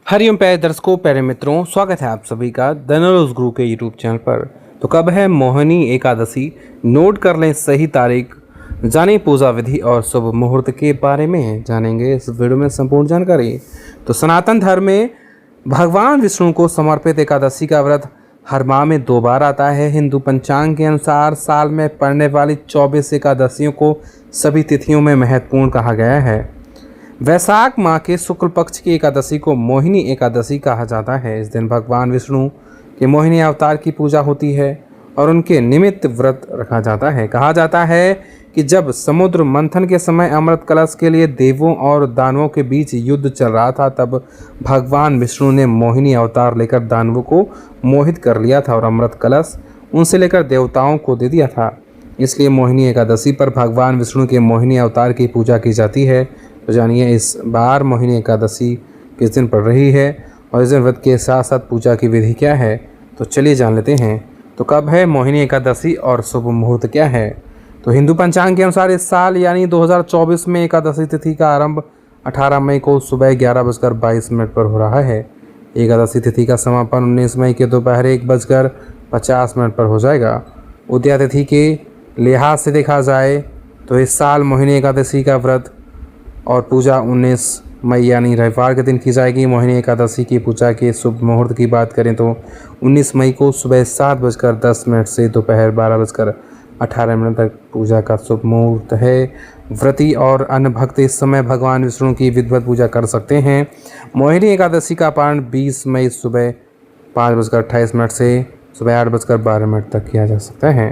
हरिओम प्यारे दर्शकों, प्यारे मित्रों, स्वागत है आप सभी का धनरोज गुरु के यूट्यूब चैनल पर। तो कब है मोहिनी एकादशी? नोट कर लें सही तारीख, जाने पूजा विधि और शुभ मुहूर्त के बारे में जानेंगे इस वीडियो में संपूर्ण जानकारी। तो सनातन धर्म में भगवान विष्णु को समर्पित एकादशी का व्रत हर माह में 2 बार आता है। हिंदू पंचांग के अनुसार साल में पड़ने वाली 24 एकादशियों को सभी तिथियों में महत्वपूर्ण कहा गया है। वैशाख माह के शुक्ल पक्ष की एकादशी को मोहिनी एकादशी कहा जाता है। इस दिन भगवान विष्णु के मोहिनी अवतार की पूजा होती है और उनके निमित्त व्रत रखा जाता है। कहा जाता है कि जब समुद्र मंथन के समय अमृत कलश के लिए देवों और दानवों के बीच युद्ध चल रहा था, तब भगवान विष्णु ने मोहिनी अवतार लेकर दानवों को मोहित कर लिया था और अमृत कलश उनसे लेकर देवताओं को दे दिया था। इसलिए मोहिनी एकादशी पर भगवान विष्णु के मोहिनी अवतार की पूजा की जाती है। तो जानिए इस बार मोहिनी एकादशी किस दिन पड़ रही है और इस दिन व्रत के साथ साथ पूजा की विधि क्या है, तो चलिए जान लेते हैं। तो कब है मोहिनी एकादशी और शुभ मुहूर्त क्या है? तो हिंदू पंचांग के अनुसार इस साल यानी 2024 में एकादशी तिथि का आरंभ 18 मई को सुबह 11:22 पर हो रहा है। एकादशी तिथि का समापन 19 मई के दोपहर 1:50 पर हो जाएगा। उदया तिथि के लिहाज से देखा जाए तो इस साल मोहिनी एकादशी का व्रत और पूजा 19 मई यानी रविवार के दिन की जाएगी। मोहिनी एकादशी की पूजा के शुभ मुहूर्त की बात करें तो 19 मई को सुबह 7:10 से दोपहर 12:18 तक पूजा का शुभ मुहूर्त है। व्रती और अन्य भक्त इस समय भगवान विष्णु की विधिवत पूजा कर सकते हैं। मोहिनी एकादशी का पारण 20 मई सुबह 5:28 से सुबह 8:12 तक किया जा सकता है।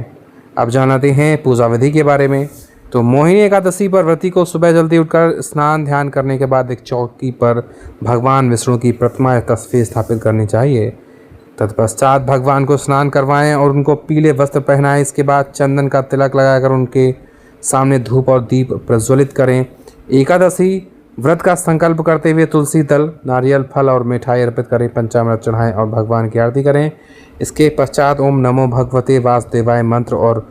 अब जानते हैं पूजा विधि के बारे में। तो मोहिनी एकादशी पर व्रती को सुबह जल्दी उठकर स्नान ध्यान करने के बाद एक चौकी पर भगवान विष्णु की प्रतिमा या तस्वीर स्थापित करनी चाहिए। तत्पश्चात भगवान को स्नान करवाएं और उनको पीले वस्त्र पहनाएं। इसके बाद चंदन का तिलक लगाकर उनके सामने धूप और दीप प्रज्वलित करें। एकादशी व्रत का संकल्प करते हुए तुलसी दल, नारियल, फल और मिठाई अर्पित करें, पंचामृत चढ़ाएं और भगवान की आरती करें। इसके पश्चात ओम नमो भगवते वासुदेवाय मंत्र और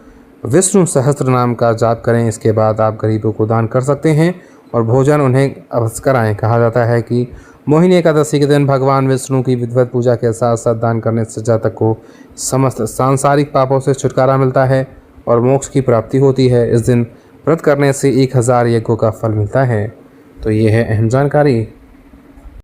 विष्णु सहस्त्र नाम का जाप करें। इसके बाद आप गरीबों को दान कर सकते हैं और भोजन उन्हें अवश्य कराएं। कहा जाता है कि मोहिनी एकादशी के दिन भगवान विष्णु की विधिवत पूजा के साथ साथ दान करने से जातक को समस्त सांसारिक पापों से छुटकारा मिलता है और मोक्ष की प्राप्ति होती है। इस दिन व्रत करने से 1000 यज्ञों का फल मिलता है। तो ये है अहम जानकारी।